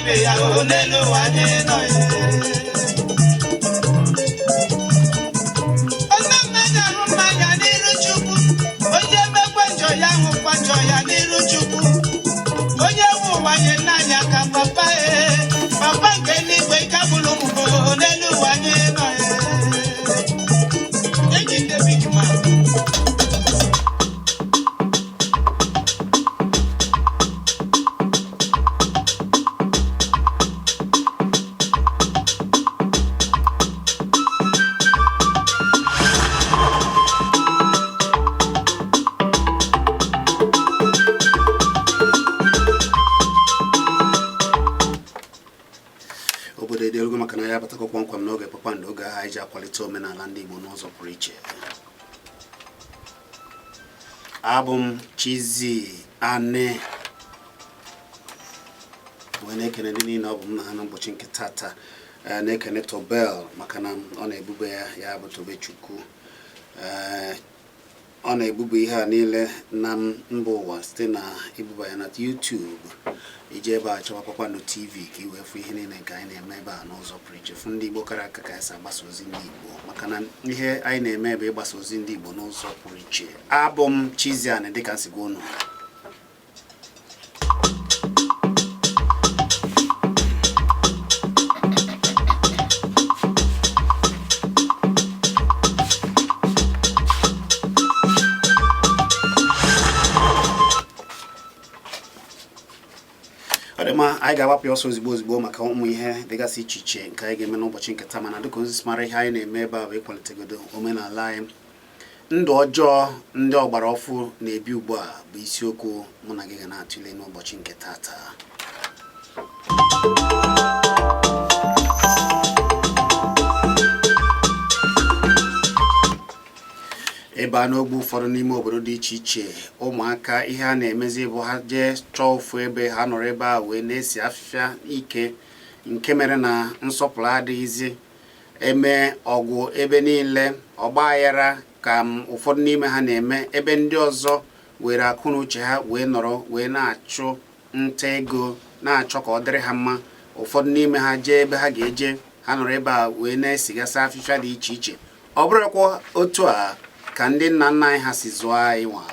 ibe ya n'elu ụwa anyị nọ onye mmanya ahụ mmanya n'iru Chukwu onye mekwe njọ ya hụkwa njọ ya n'iru Chukwu onye nwe ụwa nye n'anya ka papa papa nke n'igwe kabụlụ mbụ n'elu ụwa anyị nọ eji ndị big man kpọmkwem n'oge kpakpando oge ahụ iji akwalite omenala ndị Igbo n'ụzọ pụrụ iche. Abụ m Chizzy Ani wee na-ekene ndị niile ọ bụ m na ha n'ụbọchị nke tata na-ekene Tobel maka na ọ na-ebube ya bụ Tobechukwu ọ na-ebube ihe a niile na mba ụwa site na ibuba ya na YouTube ije ebe a chọwa Kpakpando TV ka iwee fụ ihe niile nke anyị na-eme ebe a n'ụzọ pụrụ iche fụ ndị Igbo kara aka ka anyị si agbasa ozi ndị Igbo maka na ihe anyị na-eme ebe ịgbasa ozi ndị Igbo n'ụzọ pụrụ iche. Abụ m Chizzy Ani dịka nsi gwa unu. Anyị ga-agbapụ ọsọ ozigbo maka ụmụ ihe dịgasị iche iche nke anyị ga-eme n'ụbọchị nke taa, mana dịka ozi mara ihe anyị na-eme ebe a bụ ịkwalitegodo omenala anyị. Ndụ ọjọọ ndị ọgbara ọfụ na-ebi ugbu a bụ isiokwu mụ na gị ga na-atụle n'ụbọchị nke tata. Ebe a n'ogbe ụfọdụ n'ime obodo dị iche iche ụmụaka ihe a na-emezi bụ ha jee chọọ ofu ebe ha nọrọ ebe a wee na-esi afịfịa ike nke mere na nsọpụrụ adịghịzi eme ọgwụ ebe niile ọgba aghara ka ụfọdụ n'ime ha na-eme ebe ndị ọzọ were akụ na uche ha wee nọrọ wee na-achụ nta ego na-achọ ka ọ dịrị ha mma. Ụfọdụ n'ime ha jee ebe ha ga-eje ha nọrọ ebe a wee na-esigasị afịfịa dị iche iche. Ọ bụrụkwa otu a ka ndị nna nna anyị ha si zụọ anyị nwa.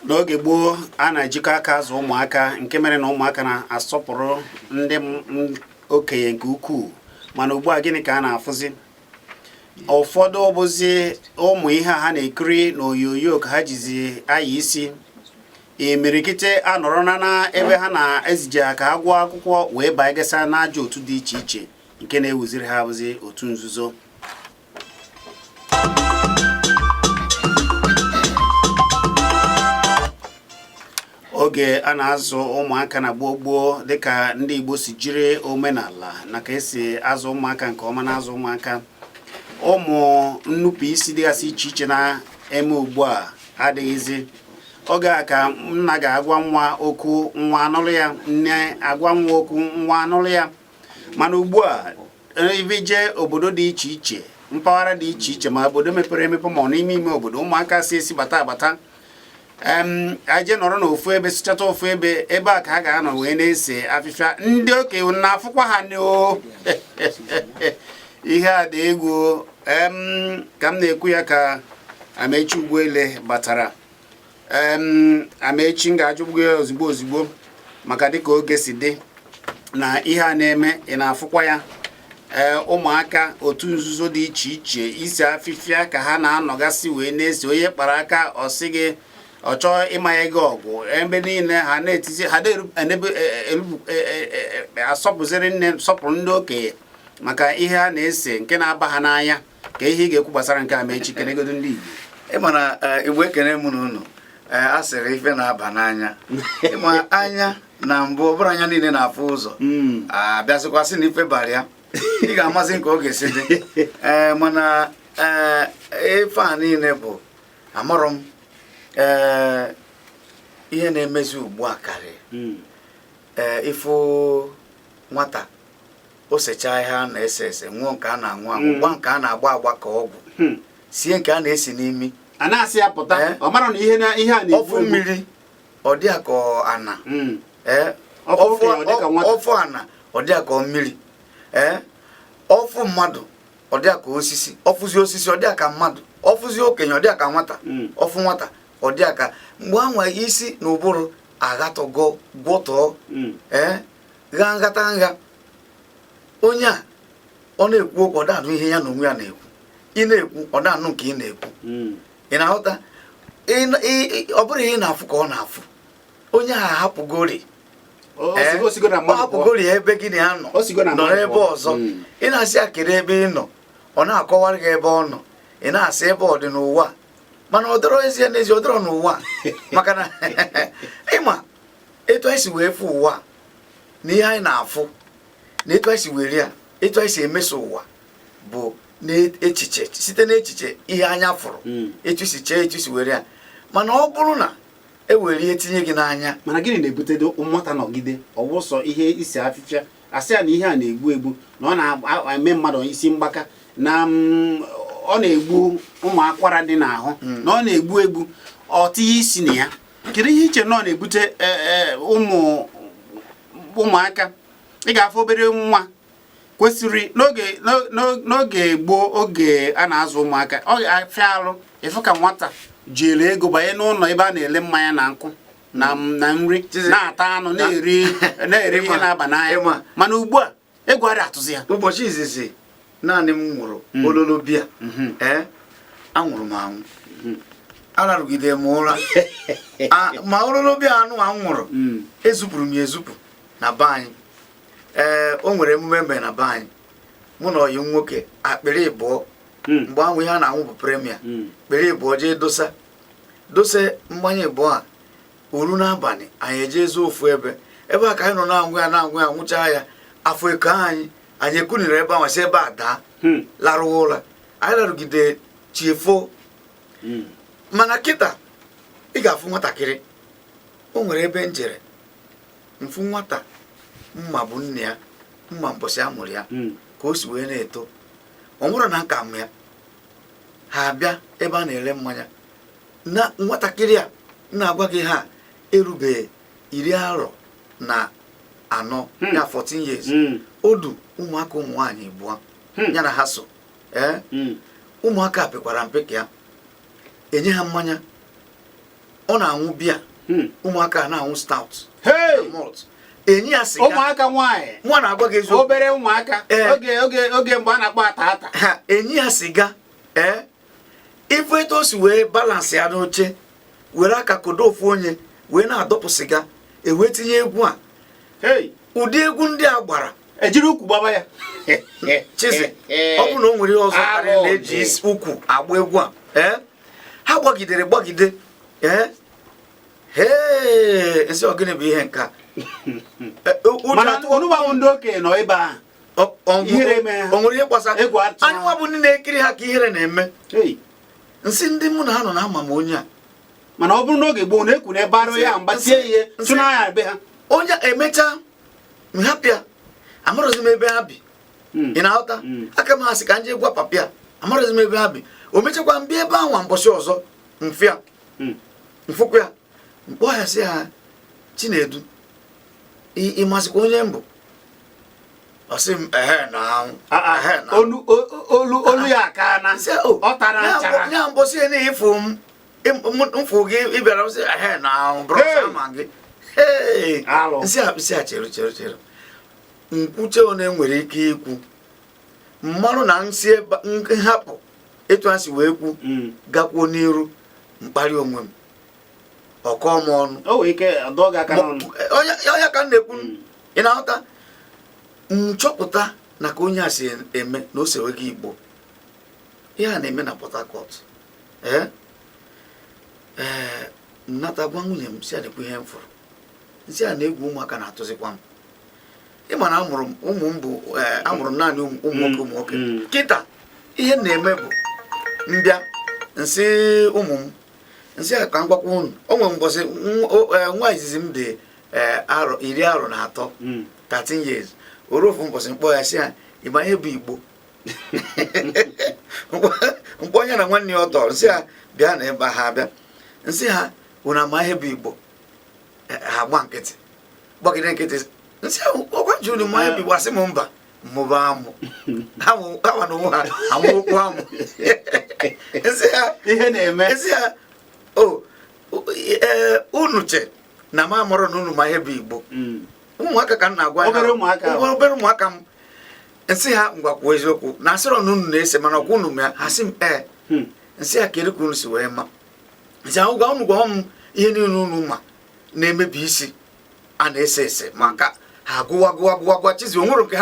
N'oge gboo a na-ejikọ aka azụ ụmụaka nke mere na ụmụaka na-asọpụrụ ndị okenye nke ukwuu, mana ugbu a gịnị ka a na-afụzi? Ụfọdụ bụzi ụmụ ihe ha na-ekiri n'oyoyo ka ha jizi aya isi imirikite anọrọ na ebe ha na-ezije ka ha gụọ akwụkwọ wee bagasa n'ajọ otu dị iche iche nke na-ewuziri ha bụzi otu nzuzo. Oge a na-azụ ụmụaka na gboo dịka ndị Igbo si jiri omenala na ka esi azụ ụmụaka nke ọma na-azụ ụmụaka, ụmụ nnupụ isi dịgasị iche iche na-eme ugbu a adịghịzi. Oge a ka nna ga-agwa nwa okwu nwa anụrụ ya, nne agwa nwa okwu nwa anụrụ ya. Mana ugbu a ebe je obodo dị iche iche, mpaghara dị iche iche, ma obodo mepere emepe ma n'ime ime obodo, ụmụaka si esi bata aje nọrọ n'ofu ebe sichata ofu ebe a ka ha ga-anọ wee na-ese afịfịa. Ndị okenye na-afụkwa ha n'o ihe a dị egwu. Ka m na-ekwu ya ka Amechi Ugwuele batara. Amechi ga-ajụgbu ya ozigbo maka dịka oge si dị na ihe a na-eme ị na-afụkwa ya. Ụmụaka otu nzuzo dị iche iche isi afịfịa ka ha na-anọgasị wee na-ese. Onye kpara aka ọ sị gị ọ chọọ ịmanye gị ọgwụ ebe niile ha na-etizi ha asọpụziri nne sọpụrụ ndị okenye maka ihe ha na-ese nke na-aba ha n'anya. Ka ihe ị ga-ekwu gbasara nke Amechi kenegodo ndị Igbo. Ịmana Igbo ekene mụ na unu a sịrị ife na-aba n'anya. Ịma anya na mbụ ọ bụrụ anya niile na-afụ ụzọ abịasịkwasị na ife bara ya ị ga-amasị nke oge si dị. Mana ife a niile bụ amarọ m ihe na-emezi ugbu a karị. Ifụ nwata o sechaa ihe a na-ese ese nwụọ nke a na-aṅụ aṅụ gba nke a na-agba agba ka ọgwụ sie nke a na-esi n'imi a na-asị ya pụta ọ mara na ihe a na-egbu ọfụ mmiri ọ dị ka ana ọfụ ana ọ dị ka mmiri ọfụ mmadụ ọ dị ka osisi ọfụzi osisi ọ dị ka mmadụ ọfụzi okenye ọ dị ka nwata ọfụ nwata ọ dị ka mgbe anwa isi na ụbụrụ aghatọgo gwọtọọ gha nghata nha onye a ọ na-ekwu okwu ọ da-anụ ihe ya na onwe ya na-ekwu ị na-ekwu ọ da-anụ nke ị na-ekwu ị na-aghọta ọ bụrụ ihe ị na-afụ ka ọ na-afụ onye a hapụgori ọ hapụgori ebe gị na ya nọ n'ebe ọzọ ị na-asị akịrị ebe ị nọ ọ na-akọwara gị ebe ọ nọ ị na-asị ebe ọ dị n'ụwa mana ọ dọrọ ezie n'ezie ọ dọrọ n'ụwa maka na ịma etu anyị si wee fụ ụwa na ihe anyị na-afụ na etu anyị si were ya etu anyị si emeso ụwa bụ n'echiche site n'echiche ihe anya fụrụ etu si chee etu si were ya mana ọ bụrụ na e were ihe tinye gị n'anya mana gịnị na-ebute nwata nọgide ọwụsọ ihe isi afịfịa asị ya na ihe a na-egbu egbu na ọ na-eme mmadụ isi mgbaka na ọ na-egbu ụmụ akwara dị n'ahụ na ọ na-egbu egbu ọtinye isi na ya kedu ihe iche na ọ na-ebute ụmụaka ị ga-afụ obere nwa kwesịrị n'oge gboo oge a na-azụ ụmụaka ọ ga-afịa arụ ịfụ ka nwata jiri ego banye n'ụlọ ebe a na-ele mmanya na nkụ na nri na-ata anụ na-eri ihe na-aba n'anya mana ugbu a egwu adị atụzi ya ụbọchị izizi naanị m nwụrụ ololo bịa anwụrụ m anwụ ararụgide m ụra ma ololo bịa anụ a nwụrụ ezupụrụ m ya ezupụ na be anyị o nwere emume mgbe na be anyị mụ na ọyị nwoke akpịrị ịbụọ mgbe ahụ ihe a na-anwụ bụ premia kpịrị ịbụọ jee dose mmanya ịbụọ a oru n'abalị anyị eje ezu ofu ebe a ka anyị nọ na-anwụ ya nwụchaa ya afọ eko anyị ekuniri ebe ahụ si ebe a daa larụwa ụra anyị larụgide chiefo mana kịta ị ga-afụ nwatakịrị o nwere ebe njere mfu nwata mma bụ nne ya mma mbọsị a mụrụ ya ka o si wee na-eto ọ nwụrụ na nka m ya ha abịa ebe a na-ere mmanya na nwatakịrị a na-agwa gị ha erubeghị 14 ya 14 years odu ụmụaka ụmụ nwaanyị abụọ ya na ha so ụmụaka pekwara mpe ka ya enye ha mmanya ọ na-anwụ biya ụmụaka na-anwụ stout malt enyi ya siga ụmụaka nwaanyị nwa na-agwa gị eziokwu obere ụmụaka oge mgbe a na-akpọ ata ha enyi ya siga ifu etu o si wee balansị ya n'oche were aka kodo ofu onye wee na-adọpụ siga ewee tinye egwu a ụdị egwu ndị a gbara ejiri ukwu gbaba ya chizi ọ bụ na o nwere ihe ọzọ karịrị na-eji ukwu agba egwu a ha gbagide nsị ogene bụ ihe nka mana onugbu ndị okenye nọ ebe ahụ o nwere ihe gbasara anyị nwa bụ ndị na-ekiri ha ka ihere na-eme nsị ndị mụ na ha nọ na ama m onye a mana ọ bụrụ n'oge gboo na-ekwu n'ebe arụ ya mgbatie ihe tụnanya ebe ha onye emechaa nhapịa amarọzi m ebe ha bi ị na-aghọta aka m ha sị ka nje gwa papịa amarọzi m ebe ha bi o mechakwa mbịa ebe ahụ mbọchị ọzọ mfụkwa ya mkpọ ya sị ha Chinedu ịmasịkwa onye mbụ ọ sị m olu ya aka na ọ tara nchara ya mbọsị ya na-efu m mfụ gị ịbịara m sị na brọsa ma gị nsị a chere nkwuche one nwere ike ikwu mmanụ na nsị nhapụ etu a si wee kwu gakwuo n'iru mkparị onwe m ọkọ m ọnụ onye ka m na-ekwu ị na-aghọta nchọpụta na ka onye a si eme na o sewe gị Igbo ihe a na-eme na Port Harcourt nnata gwa nwunye m si adịkwa ihe m fụrụ nsị a na-egwu ụmụaka na-atụzikwa m ịma na amụrụ m naanị ụmụ nwoke kịta ihe na-eme bụ mbịa nsị ụmụ m nsị a ka m gwakwa unu o nwere mbọsị nwa izizi m dị 13 years orofu mbọsị mkpọ ya sị ya ịma ihe bụ Igbo mkpọ onye na nwanne ya ọtọ nsị ha bịa na ebe ha abịa nsị ha unu ama ihe bụ Igbo ha gba nkịtị gbagide nkịtị nsị ha ọgwa ji unu ma ihe bụ Igbo asị m mba mmụba amụ ha nwa na onwe ha amụokwu amụ nsị ha ihe na-eme nsị ha unu che na m amụrụ na unu ma ihe bụ Igbo ụmụaka ka m na-agwa ya obere ụmụaka m nsị ha ngwakwuo eziokwu na asịrọ na unu na-ese mana ọkwa unu ya ha sị m nsị ha kedu ka unu si wee ma nsị ha gwa unu gwa m ihe niile unu ma na-emebi isi a na-ese ese maka ha gụwa chizi onwere nke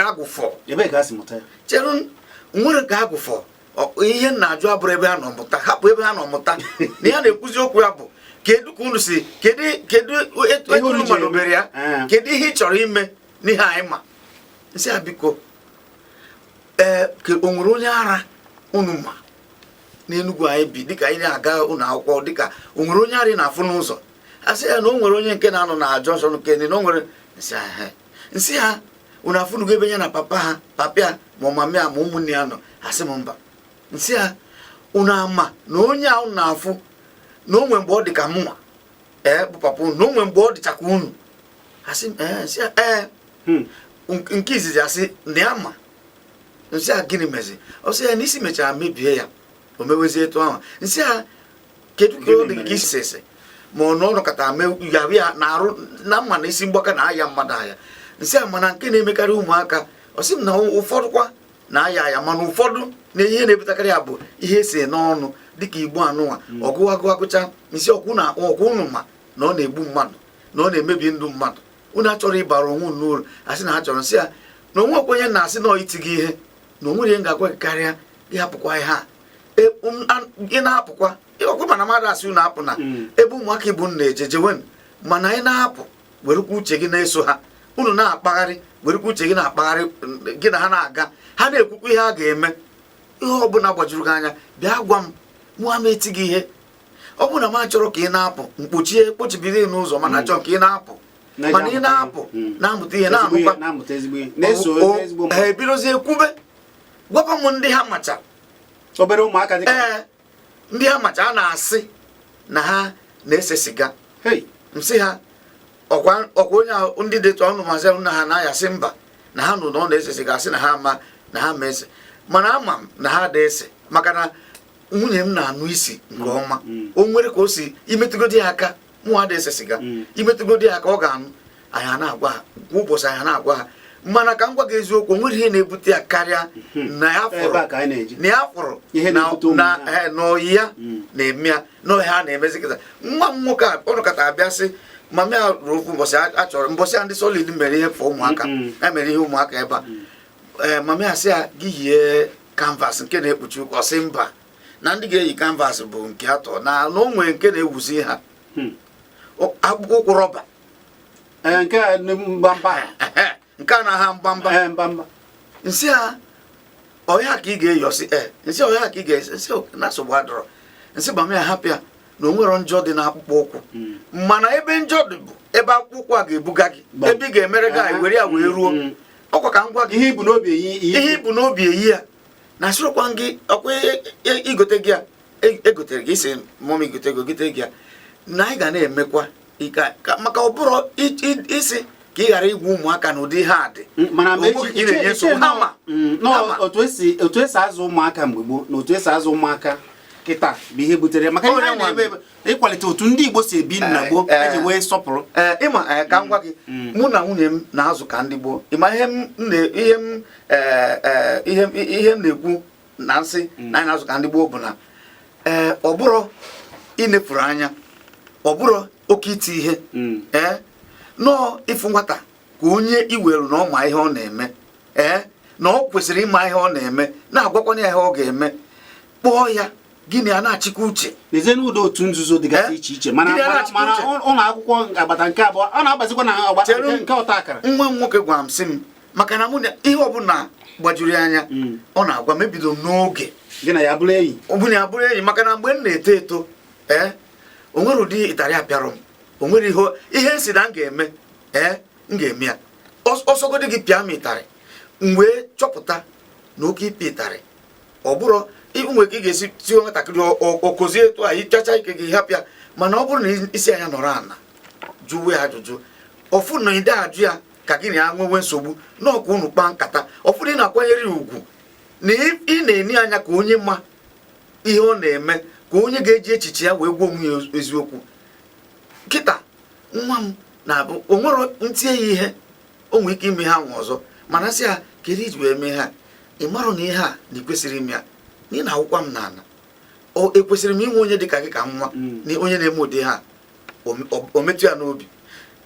ha gụfọ ebe ka asị mụta ya cheru onwere nke ha gụfọ ihe na-ajụ abụrụ ebe ha nọ mụta hapụ ebe ha nọ mụta na ya na-ekwuzi okwu ya bụ kedu ka unu si kedu etu unu madobere ya kedu ihe ị chọrọ ime n'ihe anyị ma nsị a biko o nwere onye ara unu ma n'Enugu anyị bi dịka anyị na-aga ụlọ akwụkwọ dịka o nwere onye ara ị na-afụ n'ụzọ asị ya na o nwere onye nke na-anọ na Junction Kene na o nwere nsị ha unu afụnugo ebe ya na papa ya ma mama ya ma ụmụnne ya nọ asị m mba nsị ha unu ama na onye a unu na-afụ na onwe mgbe ọ dị ka mụnwa bụ papa unu na onwe mgbe ọ dịchakwa unu asị nsị ha nke izizi asị na ya ma nsị ha gịnị mezi ọ sị ya na isi mechara mebie ya o mewezie etu ahụ nsị ha kedu ka ọ dị ka isi ese ma ọ nọkọta yahụ ya na-arụ na mma na isi mgbaka na aya mmadụ aya nsị ha mana nke na-emekarị ụmụaka ọ sị m na ụfọdụ kwa na aya aya mana ụfọdụ na ihe na-ebutakarị ya bụ ihe ese n'ọnụ dịka Igbo anụnwa ọgụcha nsị ọkwụ unu ma na ọ na-egbu mmadụ na ọ na-emebi ndụ mmadụ unu achọrọ ịbara onwe unu n'uru asị na ha chọrọ nsị ya na onwe okwenye na-asị na iti gị ihe na onwere ihe ga-agwa gị karịa ịhapụkwa ihe a ị na-apụkwa ọkwa mana mmadụ asị unu apụ na ebe ụmụaka ibu na ejejewen mana anyị na-apụ werekwa uche gị na-eso ha unu na-akpagharị werekwa uche gị na-akpagharị gị na ha na-aga ha na-ekwukwa ihe a ga-eme ihe ọbụla gbajuru gị anya bịa gwa m mụa m eti gị ihe ọ bụrụ na m achọrọ ka ị na-apụ kpochibiri n'ụzọ mana achọrọ ka ị na-apụ mana ị na-apụ na-amụta ihe na-anụkwa ha ebidozie kwube gwapa m ndị ha macha obere ụmụaka dịka ndị ha macha a na-asị na ha na-ese siga nsị ha ọkwa onye ndị detu ọnụ mazi na ha na-ayasị mba na ha nụ na ọ na-ese siga asị na ha ama na ha ma ese mana ama m na ha da-ese maka na nwunye m na-anụ isi nke ọma o nwere ka o si imetụgodi ya aka mụ ha da-ese siga imetụgodi ya aka ọ ga-anụ anyị na-agwa ha kwa ụbọchị anyị na-agwa ha mana ka m gwa gị eziokwu nwere ihe na-ebute ya karịa na ya fụrụ na oyi ya na-eme ya na ohi ha na-emezi kịta nwa m nwoke a ọ nọkọta abịa sị mama ya ruo ofu mbọsị achọrọ mbọsị a ndị Solid mere ihe fọ ụmụaka mere ihe ụmụaka ebe a mama ya sị ya gị yie kanvas nke na-ekpuchi ụkwụ ọsị mba na ndị ga-eyi kanvas bụ nke atọ na o nwere nke na-ewuzi ha akpụkpọ ụkwụ rọba nke a na-aha mgbamba nsị ha ọya ka ị ga-eyosi nsị ọya ka ị ga-esi na nsogbu adọrọ nsị mama ya hapụ ya na o nwere njọ dị n'akpụkpọ ụkwụ mana ebe njọ dị bụ ebe akpụkpọ ụkwụ a ga-ebuga gị ebe ị ga-emere gị were ya wee ruo ọkwa ka m gwa gị ihe ibu n'obi eyi ya na asịrịkwa gị ọkwa igote gị ya egotere gị isi mọm igote gị ya na anyị ga na-emekwa maka ọ bụrụ isi ka ị ghara igwu ụmụaka n'ụdị ha dị otu esi azụ ụmụaka mgbe gboo na otu esi azụ ụmụaka kịta bụ ihe butere maka ịkwalite otu ndị Igbo si ebi nna gboo eji wee sọpụrụ ịma ka m gwa gị mụ na nwunye m na-azụ ka ndị gboo ịma ihe m na-ekwu na nsị na anyị na-azụ ka ndị gboo bụ na ọ bụrụ inefuru anya ọ bụrụ oke iti ihe nọọ ịfụ nwata ka onye iweru na ọ ma ihe ọ na-eme na ọ kwesịrị ịma ihe ọ na-eme na-agwakwana ya ihe ọ ga-eme kpọọ ya gịnị a na-achịkwa uche n'ezinụlọ otu nzuzo dịgasị iche iche mana ụlọ akwụkwọ agbata nke abụọ ọ na-agbazikwa na agbata nke ọta akara nwa m nwoke gwara m sị m maka na mụ na ihe ọbụla gbajuru anya ọ na-agwa m ebido m n'oge gị na ya bụrụ enyi ọbụna ya bụrụ enyi maka na mgbe m na-eto eto o nwere ụdị ịtarị apịarọ m o nwere ihe nsi na m ga-eme m ga-eme ya ọ ọsọgodi gị pịa m ịtarị mgbe chọpụta na oke ịpị ịtarị ọ bụrụ nwe ka ị ga-esi tie nwatakịrị okozie etu a ịchacha ike gị hapịa mana ọ bụrụ na isi anya nọrọ ana jụwe ajụjụ ọfụ na ide ajụ ya ka gị na ya nwewe nsogbu n'ọkụ unu kpaa nkata ọfụ na ị na-akwanyere ya ugwu na ị na-eni anya ka onye ma ihe ọ na-eme ka onye ga-eji echiche ya wee gwa onwe ya eziokwu. Kịta nwa m na-abụ o nwere ntie ya ihe o nwere ike ime ha nwa ọzọ mana sị ya kedu iji wee mee ha ị marụ na ihe a na ikwesịrị ime ya na ị na-awụkwa m n'ala ekwesịrị m inwe onye dị ka gị ka nwa na onye na-eme ụdị ha o metụ ya n'obi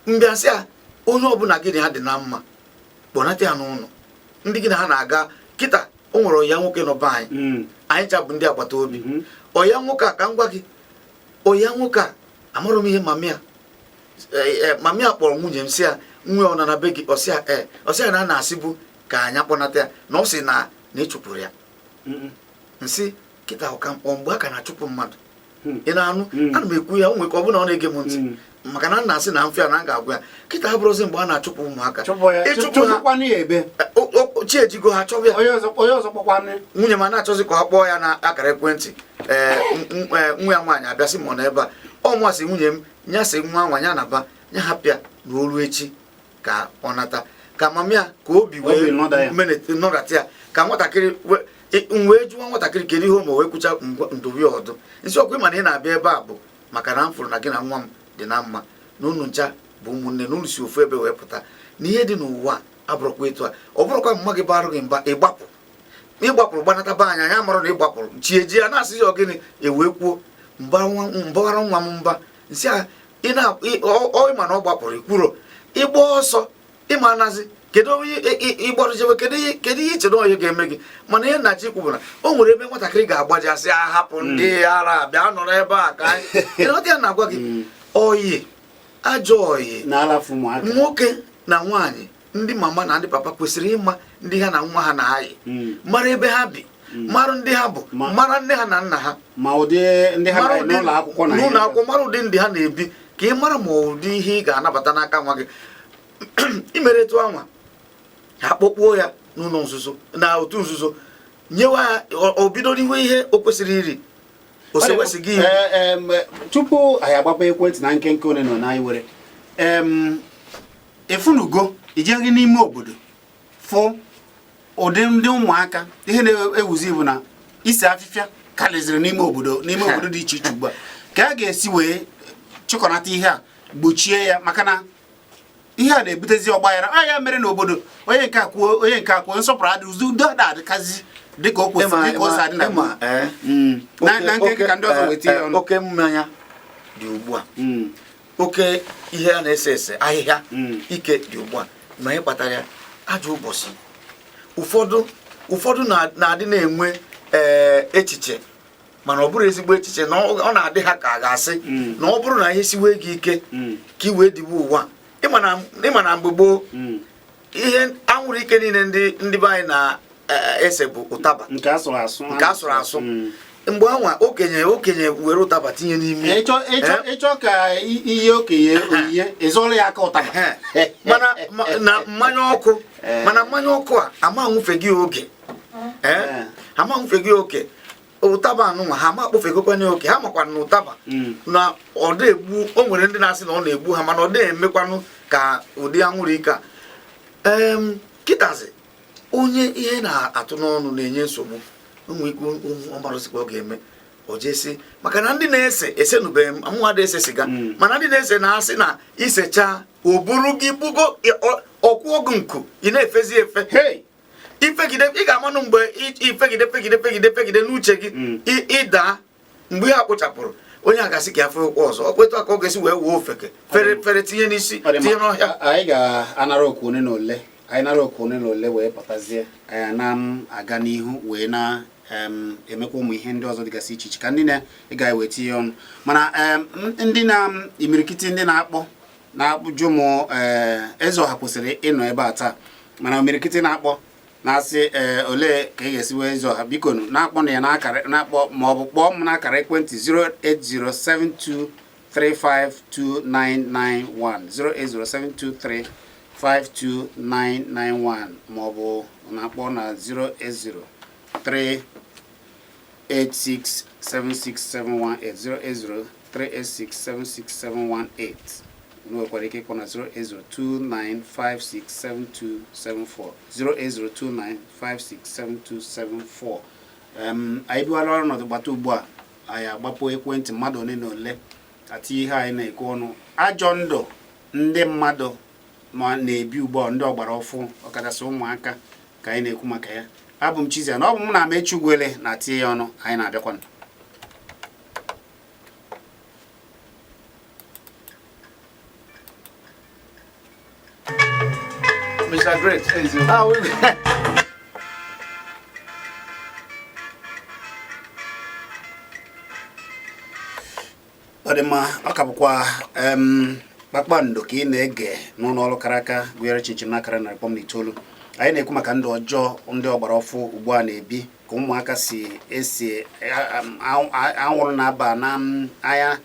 mbịasị a onye ọbụla gị na ha dị na mma kpọnata ya n'ụlọ ndị gị na ha na-aga. Kịta o nwere ọya nwoke nọ be anyị chabụ ndị agbata obi ọya nwoke a ka m gwa gị ọya nwoke a amarụ m ihe mamịa kpọrọ nwunye m si ya nwe ọ na be gị ọsịa na a na-asị bụ ka anyị kpọnata ya na ọ sị na ịchụpụrụ ya nsị kịta mgbe a ka na-achụpụ mmadụ ị na-anụ ana m ekwu ya onwe ka ọ bụ na ọ na-ege m ntị maka na nna asị na mfe a na a ga-agwa ya kịta abụrụzi mgbe a na-achụpụ ụmụaka ịchụpụ ha chi ejigo ha chọba ya nwunye m na-achọzi ka ọ kpọọ ya na akara ekwentị nwa ya nwaanyị abịasị mọ n'ebe a ọ masị nwunye m nyasị nwa nwaanyị anaba nya hapịa na olu echi ka ọ nata ka mamịa ka obi wee nọdata ya ka nwatakịrị wee jụọ nwatakịrị kedu ihe ụmụ wee kwụcha ndowe ọdụ isi ọkụ ịma na ị na-abịa ebe a bụ maka na m fụrụ na gị na nwa m dị na mma na unu ncha bụ ụmụnne na unu si ofu ebe wee pụta na ihe dị n'ụwa abụrụkwa etu a ọ bụrụkwa mma gị barụ gị mba ịgbapụrụ gbanata be anya ya marụ na ịgbapụrụ chi eji ya na-asịzi ọgịnị ewee kwuo mbawara nwa m mba nsị a ịma na ọ gbapụrụ ikwuro ịgba ọsọ ịma anazi kedu onye ịgbarụjewe kedu ihe iche na onye ga-eme gị mana ihe nnachi kwuru na o nwere ebe nwatakịrị ga-agbaji asị ahapụ ndị ara bịa nọrọ ebe a ka anyị ya na-agwa gị oyi ajọ oyi nwoke na nwaanyị ndị mama na ndị papa kwesịrị ịma ndị ha na nwa ha na-ayị mara ebe ha bi mara ndị ha bụ mara nne ha na nna ha n'ụlọ akwụkwọ mara ụdị ndị ha na-ebi ka ị mara ma ụdị ihe ị ga-anabata n'aka nwa gị imere etu anwa ha kpọkpuo ya n'ụlọ nzuzo na otu nzuzo nyewa ya o bido n'iwe ihe o kwesịrị iri osewesịghị ihe tupu anyị agbapa ekwentị na nkenke one nọ na anyị were efunugo ijeghị n'ime obodo fụ ụdị ndị ụmụaka ihe na-ewuzi bụ na isi afịfịa karịzịrị n'ime obodo dị iche iche ugbu a ka a ga-esi wee chịkọnata ihe a gbochie ya maka na ihe a na-ebutezi ọgbaghara ya mere n'obodo onye nke akwuo nsọpụrụ adị udo adịkazi dịka o kwesịrị dịka o si adị na nke ka ndị ọzọ weta ihe ọnụ. Oke mmanya dị ugbu a oke ihe a na-ese ese ahịhịa ike dị ugbu a ma ihe kpatara ya ajọ ụbọchị ụfọdụ na-adị na-enwe echiche mana ọ bụrụ ezigbo echiche na ọ na-adị ha ka a ga-asị na ọ bụrụ na ihe siwe gị ike ka ị wee dịbe ụwa ịma na mgbe gboo ihe anwụrụ ike niile ndị be anyị na-ese bụ ụtaba nke asụrụ asụ mgbe anwa okenye were ụtaba tinye n'ime ịchọ ka ihe okenye oyiye ịzọrọ ya aka ụtaba na mmanya ọkụ a ama nwụfeghị oke ụtaba anụnwa ha ma akpụfegokwana oke ha makwana na ụtaba na ọ na-egbu o nwere ndị na-asị na ọ na-egbu ha mana ọ na-emekwanụ ka ụdị anwụrụ ike kịtazi onye ihe na-atụ n'ọnụ na-enye nsogbu ụmụ ike ọmarụzikwa ọ ga-eme o jesi maka na ndị na-ese esenubeghị mmadụ ese siga mana ndị na-ese na-asị na isecha o buru gị bugo ọkwụ ọgụ nku ị na-efezi efe ifegide ị ga-amanụ mgbe ifegide n'uche gị ịda mgbe ihe akpụchapụrụ onye a ga-asị ka ya fee ụkwụ ọzọ ọ kwetu aka ọ ga-esi wee wuo ofeke fere tinye n'isi tinye n'ọhịa. Anyị ga-anara oku one na ole wee pụtazie anyị na-aga n'ihu wee na-emekwa ụmụ ihe ndị ọzọ dịgasị iche iche ka ndị na-ịga eweta ihe ọnụ mana ndị na-imirikiti ndị na-akpụjụ m eze ọha kwesịrị ịnọ ebe a taa mana imirikiti na-akpọ na-asị ole ka ị ga-esi wee zọ ha biko na-akpọ na ya na-akpọ ma ọ bụ kpọọ m n'akara ekwentị 08072352991 08072352991 52991 maọbụ na-akpọ na 08038676718 08038676718 nwekwara ike ịkpọ na 08029567274 08029567274. Anyị biwala ọrụ n'ọdụ gbata ugbu a anyị agbapụ ekwentị mmadụ one na ole ati ihe anyị na-ekwu ọnụ ajọ ndụ ndị mmadụ ma na-ebi ugbu a ndị ọgbara ọfụ ọkachasị ụmụaka ka anyị na-ekwu maka ya. Abụ m Chizia na ọ bụ m na Amechi Ugwuele na-atinye ya ọnụ. Anyị na-abịakwa. Mr. Great. Ọ dị mma, ọ ka bụkwa Kpakpando ka ị na-ege n'ụlọ ọrụ kara aka gụnyere chinchin n'akara na Repọm 9. Anyị na-ekwu maka ndụ ọjọọ ndị ọgbara ọfụ ugbu a na-ebi, ka ụmụaka si esi anwụrụ na-aba na anya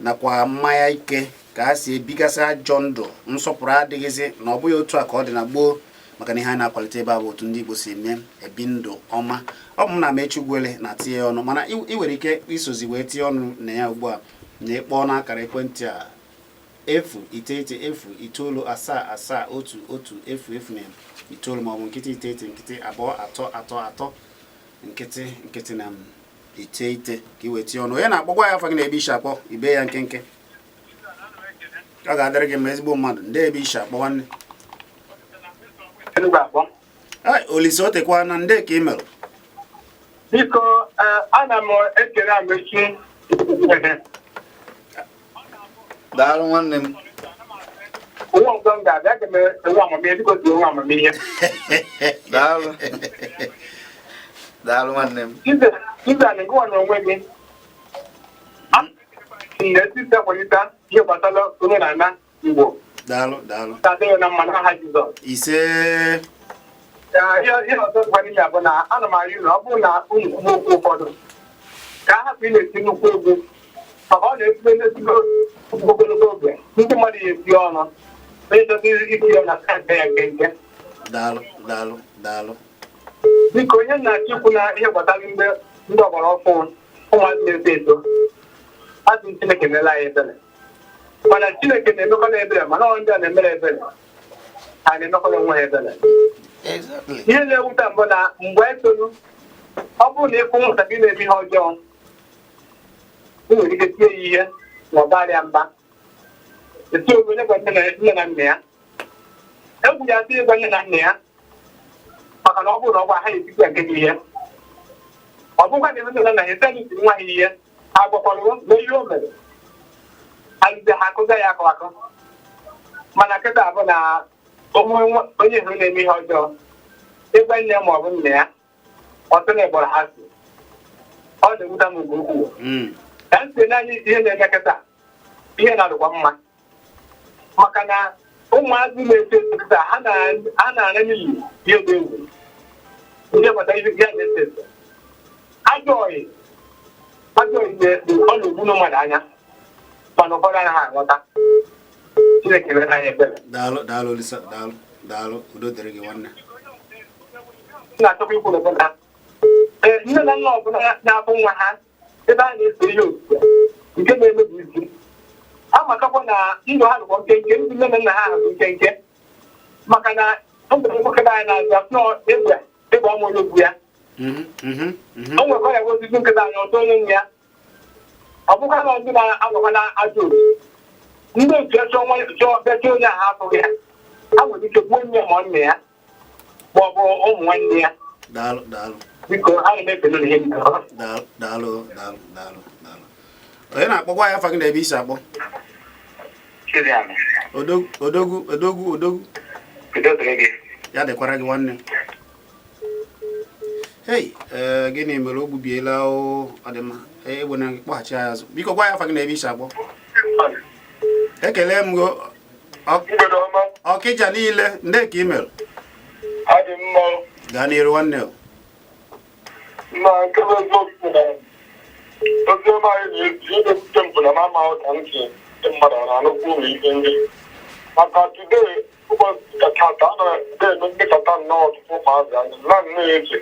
nakwa mmanya ike, ka ha si ebigasị ajọ ndụ. Nsọpụrụ adịghịzị na ọ bụghị otu a ka ọ dị na gboo, maka na ihe a na-akwalite ebe a bụ otu ndị Igbo si eme ebi ndụ ọma. Ọ bụ m na Amechi Ugwuele na-atinye ọnụ, mana ị nwere ike isozi wee tinye ọnụ na ya ugbu a na ịkpọọ n'akara ekwentị a 09907711000 maọbụ nkịtị 9 nkịtị 233 nkịtị na 9 ka i wee tinye ọnụ. Onye na-akpọkwa ya afọ gị na-ebe isi akpọ ibe ya nkenke, ọ ga-adịrị gị mma ezigbo mmadụ. Ndị ebe isi akpọ nwanne Olise otekwa na ndị ka ị merụ. Biko, ana m ekele Amechi. Daalụ nwanne m. Nwa ọzọ m ga-abịa ka m enwe amamihe dịka otu enwe amamihe. Daalụ. Daalụ nwanne m. Chizia na ngwa na onwe gị. Na-etiti akwalite ihe gbasara omenala Igbo. Daalụ. Tadịghị na mmanụ aha Jizọs. Ise. Ihe ọzọ gwara ya bụ na ana m arị ụlọ ọ bụrụ na unu kwuo okwu ụfọdụ ka a hapụ ị na-eti nnukwu egwu, maka ọ na-etinye n'ezigbo ogologo oge ndị mmadụ ya eti ọnụ onye chọrọ iti ya na kaadị ya nkenke. Daalụ. Biko, onye na-achọ ikwu na ihe gbasara ndị ọgbara ọfụ ụmụazị na-eto eto, azụ Chineke meela anyị ebere, mana Chineke na-emekọla ebere, mana ọ ndị a na-emere ebere ha na-emekọla onwe ha ebere. Ihe na-ewute mbụ na mgbe etolu ọ bụrụ na ịkwụ nwatakịrị na-eme ihe ọjọọ, ị nwere ike tie ya ihe ma ọ barịa mba, eti onye gwa nne na nna ya, egwu ya atụ ịgwa nne na nna ya, maka na ọ bụrụ na ọ gwa ha etiti ya nke gị ihe, ọ bụkwa na nne na nna ya etiti nwa ha ihe agwakwara na ihe o mere alụze ha akụza ya akụ. Mana nkịta bụ na onye hụrụ na-eme ihe ọjọọ ịgwa nne ma ọ bụ nna ya ọtụ na ịgbọrọ ha si, ọ na-ewuta m nke ukwuu. Ka m site n'anya ihe na-eme kịta ihe na-adịkwa mma, maka na ụmụazị na-eto eto kịta ha na-ara n'iyi ihe dị egwu ihe gbata ihe na-eto eto. Ajọ oyi ọ na-egbu mmadụ anya, mana ụfọdụ anaghị aghọta. Chineke mere anyị ebere. Daalụ Olisa, daalụ. Udo dịrị gị nwanne. Na-achọkwa ikwu n'obodo nne na nna ọbụla na-abụ nwa ha ebe a na-eso ihe osise nke na-emebi isi, amakakwa na ndụ ha dịkwa nkenke, ndị nne na nna ha bụ nkenke, maka na ụmụ nwoke anyị na-azụ asụ egbe ọma onye ogwu ya. O nwekwa ya ozizi nkịta anyị ọtọ onye nwe ya. Ọ bụkwa na ndị na-agwakwa na ajọ otu ndị otu chọọ bịachi onye ahụ abụghị ya, ha nwere ike gbuo nne ma nne ya ma ọ bụ ụmụ nwanne ya. Daalụ. Biko, a na-emepelu na ihe ndị ọzọ. Daalụ. Onye na-akpọkwa ya afọ gị na-ebe isi akpọ? Odogwu. Ya dịkwara gị nwanne. Hei, gịnị mere o gbubiela ọ dị mma egbe na kpọghachi ya azụ. Biko gwa ya afọ gị na-ebe isi akpọ. Ekele m gị Ọkịja niile, ndị ka ị mere. Adị mma. Gaa n'iru nwanne. Na nke bụ eziokwu na oziọma anyị na-ezi idepụta mpụ na mama ụta ntị ndị mmadụ na-anụkwu ụlọ ikpe ndị maka today ụbọchị kachata a na-eme mmekọta nnọọ ọtụtụ ụmụazị anya na na-eche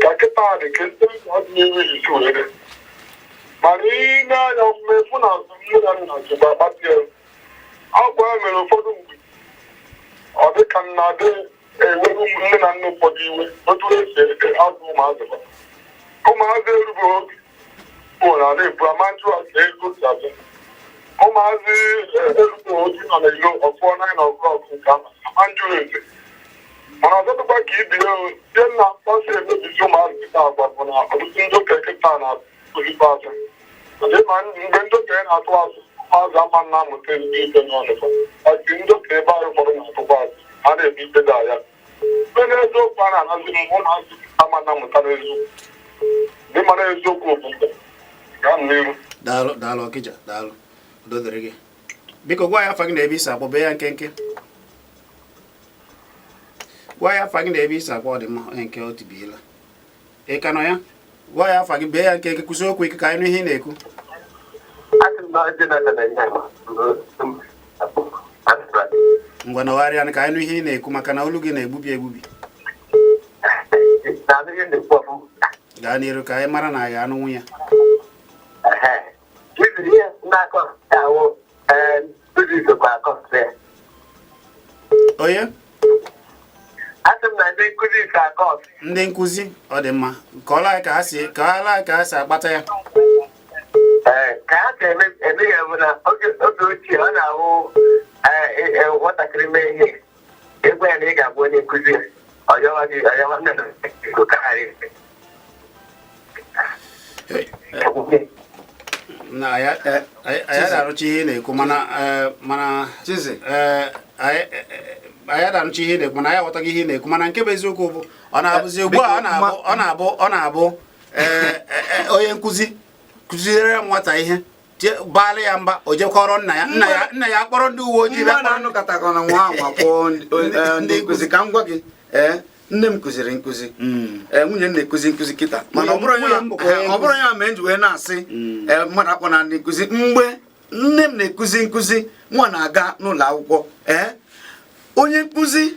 ka kịta dị ka ndị ọdịnihu iji were mana ị na-anya ọfụma efu na azụ nne na nna jikwa akpati ya agwa ya mere ụfọdụ mgbe ọ dị ka nna dị enweghị nne na nna ụfọdụ iwe otu esi azụ ụmụazị erubeghị oge ụra na-ebu amanjụ aka ego si abịa ụmụazị erubeghị oge nọ na ilo ọfụọ 9 o'clock nke amanjụ eze mana ọzọtụkwa ka ibie tie nna mkpọsi emebizi ụmụazị kịta agwa bụ na ọtụtụ ndị okenye kịta na-akụzibe azụ mgbe ndị okenye na-atụ azụ ụmụazị ama na-amụta ezigbo ibe n'ọnụfa ọtụ ndị okenye ebe anyị ụfọdụ na-atụkwa azụ a na-ebi ibe da ya mgbe n'eziokwu a na-anazi m ụmụazị ama na-amụta n'eziokwu ndị mara eziokwu obodo gaa n'iru. Daalụ Ọkịja, daalụ udo dịrị gị. Biko gwa ya afa gị na ebe isi akpọ bee ya nkenke. Gwa ya afa gị na ebe isi akpọ ọ dị mma onye nke o tibiela. Ị ka nọ ya? Gwa ya afa gị bee ya nkenke kwụsị okwu ike ka anyị nụ ihe ị na-ekwu. Ngwa nọgharịa ka anyị nụ ihe ị na-ekwu maka na olu gị na-egbubi egbubi. Gaa n'iru ka anyị mara na anyị anụnwụ ya. Onye? Ndị nkụzi ọ dị mma ka ọla ka ha si akpata ya. Ka ha si eme ya bụ na oge ochie ọ na-ahụ nwatakịrị mee ihe egwe ya na ị ga-abụ onye nkụzi ọyọwa nne na karịa na anyị darụcha ihe na-ekwu mana anyị darụcha ihe na-ekwu mana anyị aghọtaghị ihe na-ekwu mana nke bụ eziokwu bụ ọ na-abụzi ugbu a ọ na-abụ onye nkụzi kụziere nwata ihe baala ya mba o jekọrọ nna ya akpọrọ ndị uwe ojii ndị nkụzi ka m gwa gị nne m kụziri nkụzi nwunye m na-ekuzi nkụzi kịta mana ọ bụrụ ya ma nji wee na-asị mmadụ akpọ na ndị nkụzi mgbe nne m na-ekuzi nkụzi nwa na-aga n'ụlọ akwụkwọ onye nkụzi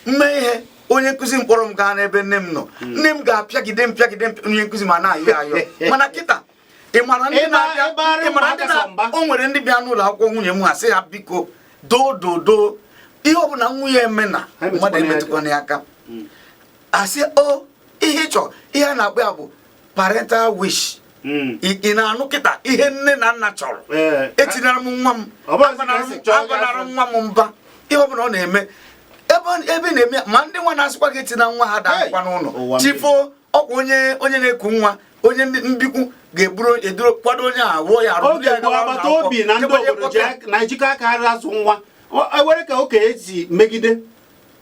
mme ihe onye nkụzi mkpọrọ m gaa n'ebe nne m nọ nne m ga-apịagide onye nkụzi ma na-ayọ ayọ mana kịta ị mara ndị o nwere ndị bịa n'ụlọ akwụkwọ nwunye m ha sị ha biko doo ihe ọ bụla nwunye eme na mmadụ emetụkwana ya aka asị ihe ịchọ ihe a na-akpọ ya bụ parental wish ị na-anụ kịta ihe nne na nna chọrọ etinyere m nwa m agbanara nwa m mba ihe ọ bụla ọ na-eme ebe na-eme ma ndị nwa na-asịkwa gị etina nwa ha daakwa n'ụlọ chifo ọkwa onye na-eku nwa onye mbikwu ga-eduru kwado onye a wụọ ya agbata obi na ndị obodo na-ejikọ aka azụ nwa ewere ka okenye si megide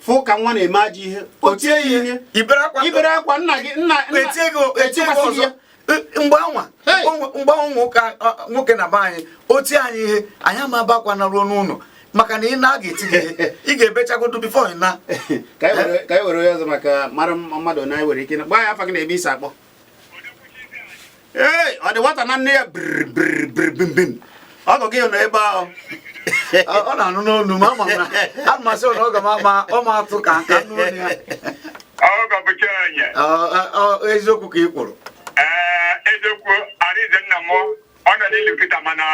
fụ ka nwa na-eme ajọ ihe o tie ya ihe ibere akwa nna gị etikwasị ya mgbe nwoke na be anyị o tie anyị ihe anyị ama abakwa na ruo n'ụlọ maka na ị na-aga-eti gị ihe ị ga-ebechagodo bifo ị na ka anyị were onye ọzọ maka mara mmadụ na anyị were ike gbaa ya afa gị na ebe isi akpọ ee ọ dị nwata na nne ya bim ọgọ gị nọ ebe ahụ ọ na-anụ n'onu ma ama na amasị na ọ ga ọ ma atụ ka nka n'onu ya eziokwu ka ị kwuru eziokwu arize nna m ọ nọ n'ilu kịta mana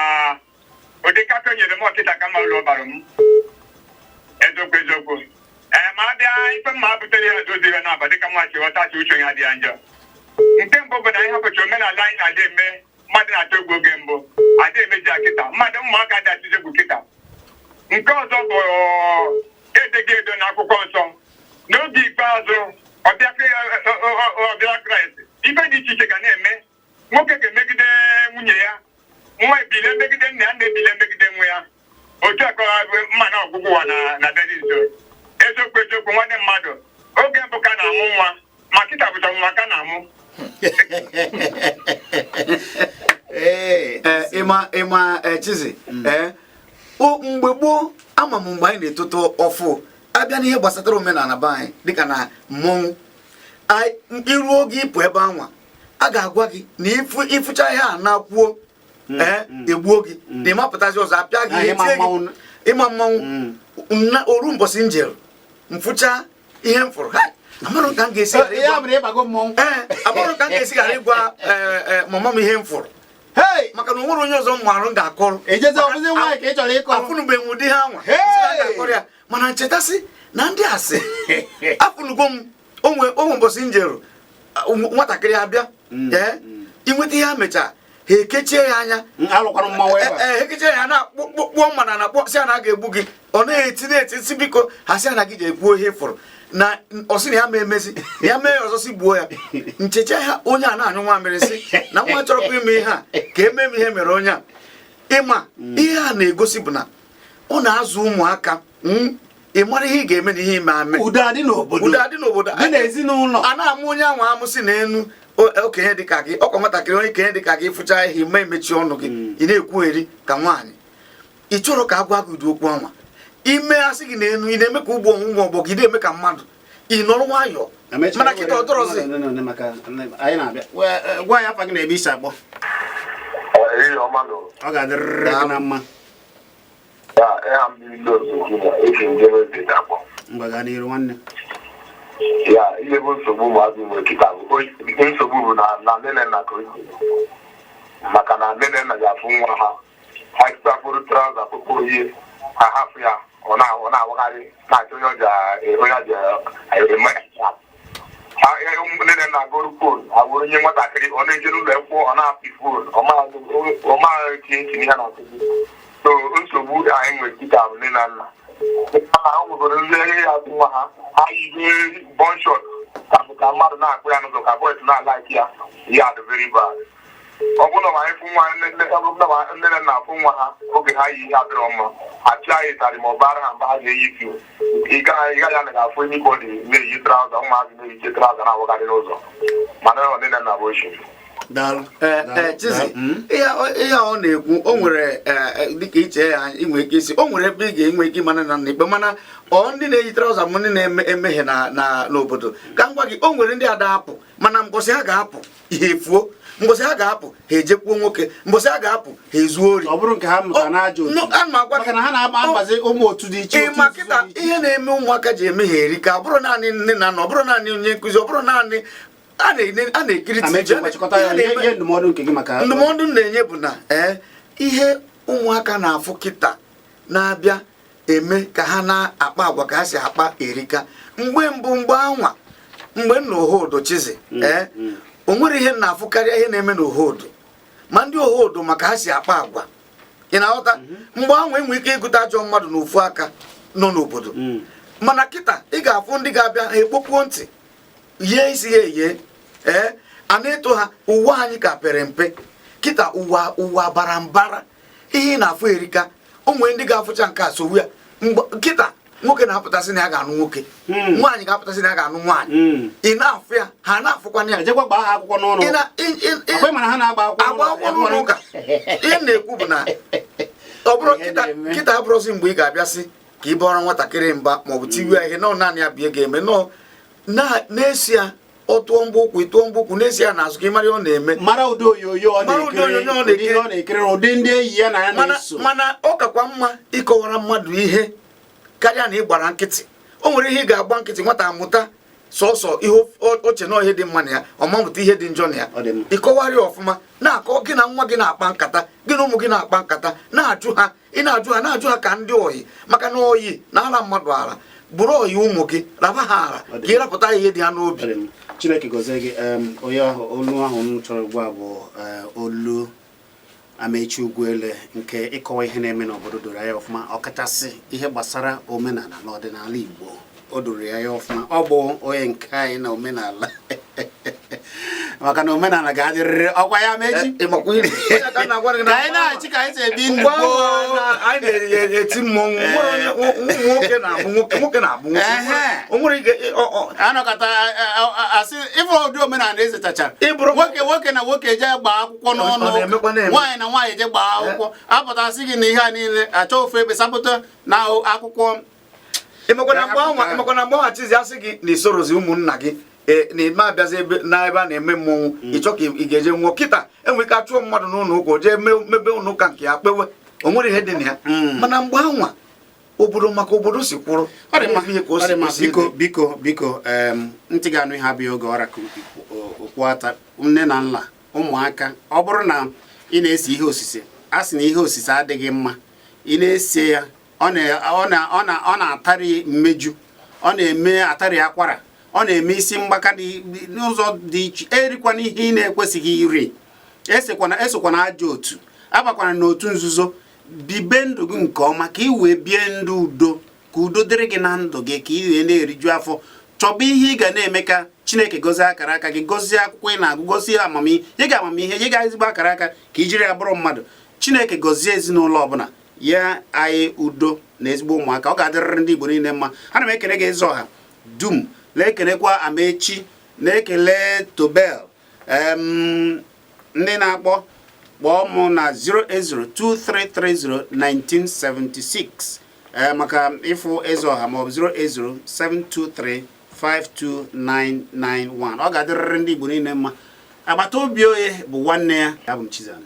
ụdị kaka nyere m ọkịta ka ma ụlọ bara m eziokwu ma abịa ife mma butere ya dozi ya n'aba dịka mmachi ghọtachi uche ya dị ya njọ nke mbụ bụ na ihe hapụcha omenala anyị na-adị eme mmadụ na-atụ egwu oge mbụ adị emeji kịta mmadụ ụmụaka dị atụzi egwu kịta nke ọzọ bụ edeghị edo na akwụkwọ nsọ n'oge ikpeazụ ọbịa Kraịst ife dị iche iche ga na-eme nwoke ga-emegide nwunye ya nwa ebile megide nna ya na-ebile megide nwa ya otu a ka mma na ọgwụgwụ ụwa na be dị nso eziokwu nwanne mmadụ oge mbụ ka na-amụ nwa ma kịta bụcha nwa ka na-amụ ịma Chizi mgbe gboo ama m mgbe anyị na-etoto ọfụ abịa n'ihe gbasatara omenala be anyị dịka na mmọnwụ iru oge ịpụ ebe anwa a ga-agwa gị na ịfụcha ihe a na-akwuo egbuo gị na ịmapụtazi ọzọ apịa gị ihe tie gị ịma mmanwụ na oru mbọsị njel mfụcha ihe m fụrụ amarụ ka m ga-esi ghara ịgwa mama m ihe m fụrụ maka na onwere onye ọzọ m marụ m ga-akọrọ afụnugbe m ụdị ha nwa akọrọ ya mana nchetasị na ndị asị afụnugo m onwe mbọsị njeru nwatakịrị abịa inweta ihe ha mechaa ha ekechie ya anya ekechie ya na-akpụkpọ mana na kpọsị a na a ga-egbu gị ọ na-eti si biko ha sị na gị ga-ekwuo ihe fụrụ na ọsị na ya ma emezi ya mee ọzọ si gbuo ya ncheche ha onye a na-anyụ mamịrị si na nwa chọrọkwa ime ihe a ka eme m ihe mere onye a ịma ihe a na-egosi bụ na ọ na-azụ ụmụaka ị mara ihe ị ga-eme na ihe ime ame udo adị n'obodo a na-amụ onye ahụ amụsị na enu okenye dịka gị ọkwa nwatakịrị onye kenye dịka gị fụcha ihe ime emechi ọnụ gị ị na-ekwugheri ka nwaanyị ị chọrọ ka agwa gị ụdị okwu ọnwa ime asị gị na enu ị na-eme ka ụgbọ ụmụ ọgbọ gị na-eme ka mmadụ ị nọrọ nwayọọ mana kịta ọ dọrọzi gwa ya afa gị na ebe isi akpọ ọ ga-adịrịrị gị na mma mgbe gaa n'iru nwanne ya ihe bụ nsogbu ụmụazị nwe kịta nsogbu bụ na nne na nna ka maka na nne na nna ga-afụ nwa ha kpụrụ traụza kpụkpọ ihe ha hapụ ya ọ na-awagharị na-achọ onye ọja eme nne na nna agụrụ fon agụrụ onye nwatakịrị ọ na-eje n'ụlọ akwụkwọ ọ na-apị fon ọ maghị tinye ntinye ya na nkụzi so nsogbu anyị nwere kịta bụ nne na nna ha nwegoro ndị ihe ya bụ nwa ha yibe bọnshọt ka mmadụ na-akpụ ya n'ụzọ ka bọịs na-alaiki ya ihe adị very bad ọ bụrụ na anyị fụ nwa nne na nna afụ nwa ha oge ha yi ihe adịrọ mma achị anyị tarị ma ọ bara ha mgbe ha ga-eyi fiu ị gaghị anaghị afụ enyi ka ọ dị na-eyi traụza ụmụazị na-eyiche traụza na-awagharị n'ụzọ mana nne na nna bụ ochie Chizi ihe ọ na-ekwu o nwere dịka iche ya inwe ike isi o nwere ebe ị ga-enwe ike mana na ikpe mana ọ ndị na-eyi traụza m ndị na-emehie n'obodo ka m gwa gị o nwere ndị ada apụ mana mbọsị ha ga-apụ ihe efuo mbọsị ha ga-apụ ha ejekwuo nwoke mbọsị ha ga-apụ ha ezuo ori ọ bụrụ nke ha mụta n'ajọ maka na ha na-agbazi ụmụ otu dị iche ịma kịta ihe na-eme ụmụaka ji emehie eri ka ọ bụrụ naanị nne na nna ọ bụrụ naanị onye nkụzi ọ bụrụ naanị a na-ekiri ndụmọdụ na-enye bụ na ihe ụmụaka na-afụ kịta na-abịa eme ka ha na-akpa agwa ka ha si akpa erika mgbe anwa mgbe m na ohodo Chizi o nwere ihe na-afụ karịa ihe na-eme n'ohodo ma ndị ohodo maka ha si akpa agwa ị na-aghọta mgbe anwa enwe ike ịgụta ajọ mmadụ n'ofu aka nọ n'obodo mana kịta ị ga-afụ ndị ga-abịa ha ekpokwuo ntị yie isi ya eye a na-eto ha ụwa anyị ka pere mpe kịta ụwa bara mbara ihe na-afụ erika ụmụ ndị ga-afụcha nke a sowu ya kịta nwoke na-apụtasị na ya ga-anụ nwoke nwaanyị ga-apụtasị na ya ga-anụ nwaanyị ị na-afụ ya ha na-afụkwana ya ejekwa gbaa ha akwụkwọ n'ụlọ ụka ihe na-ekwu bụ na ọ bụrụ kịta abụrụzi mgbe ị ga-abịasị ka ị bọrọ nwatakịrị mba maọbụ tiwe ihe nọ naanị ya bie ga-eme nọ na-esi ya ọ tụọ mgbụkwụ na-esi ya n'azụ ka ị mara ọ na-eme mara ụdị onyonyo ọ na-ekiri ụdị ndị enyi ya na ya na-eso mana ọ kakwa mma ịkọwara mmadụ ihe karịa na ị gbara nkịtị o nwere ihe ị ga-agba nkịtị nwata amụta sọsọ ihe oche na ihe dị mma na ya ọmamụta ihe dị njọ na ya ịkọwarị ọfụma na-akọ gị na nwa gị na-akpa nkata gị na ụmụ gị na-akpa nkata na-ajụ ha na-ajụ ha ka ndị oyi maka na oyi na ala mmadụ ala bụrụ oyi ụmụ gị raba ha ara ka ị rapụta ihe dị ha n'obi. Chineke gọzie gị. Onye ahụ olu ahụ m chọrọ ugbu a bụ olu Amaechi Ugwuele nke ịkọwa ihe na-eme n'obodo doro ya ọfụma ọkachasị ihe gbasara omenala na ọdịnala Igbo o doro ya ọfụma ọ bụ onye nke anyị na omenala maka na omenala ga-adịrịrị ọkwa ya Amaechi ka anyị na-achị ka anyị si ebi ndụ anyị na-eti mmọnwụ nwoke na-abụ anọkọta asị ịfụ ụdị omenala ezechachara nwoke na nwoke je gbaa akwụkwọ n'ọnụ nwaanyị na nwaanyị je gbaa akwụkwọ apụtasị gị na ihe a niile achọ ofe ebe sapụta na akwụkwọ emekwana mgbe Chizi asị gị na isorozi ụmụnna gị na-eme abịazi n'ebe a na-eme mmọnwụ ịchọ ka ị ga-eje nwụọ kịta enwe ka chụọ mmadụ n'ụlọ ụka o jee mebe ụlọ ụka nke ya kpewe o nwere ihe dị na ya mana mgbe anwa obodo maka obodo si kwụrụ biko ntị ga-anụ ihe abịa oge ọra ka okwuata nne na nna ụmụaka ọ bụrụ na ị na-ese ihe osise a sị na ihe osise adịghị mma ị na-ese ya ọ na-atarị mmeju ọ na-eme atarị akwara ọ na-eme isi mgbaka n'ụzọ dị iche erikwana ihe ị na-ekwesịghị iri esokwana ajọ otu abakwana n'otu nzuzo bibe ndụ gị nke ọma ka ị wee bie ndụ udo ka udo dịrị gị na ndụ gị ka ị wee na-eriju afọ chọba ihe ị ga na-eme ka Chineke gozie akara aka gị gozie akwụkwọ ị na-agụ gozie amamihe nye gị amamihe nye gị ezigbo akara aka ka i jiri ya bụrụ mmadụ Chineke gozie ezinụlọ ọbụla ya anyị udo na ezigbo ụmụaka ọ ga-adịrịrị ndị Igbo niile mma ana m ekele gị Ezeọha dum na-ekelekwa Amechi na-ekele Tobel ndị na-akpọ kpọọ m na 08023301976 maka ịfụ Ezeọha maọbụ 08072352991 ọ ga-adịrịrị ndị Igbo niile mma agbata obi onye bụ nwanne ya. Abụ m Chizani.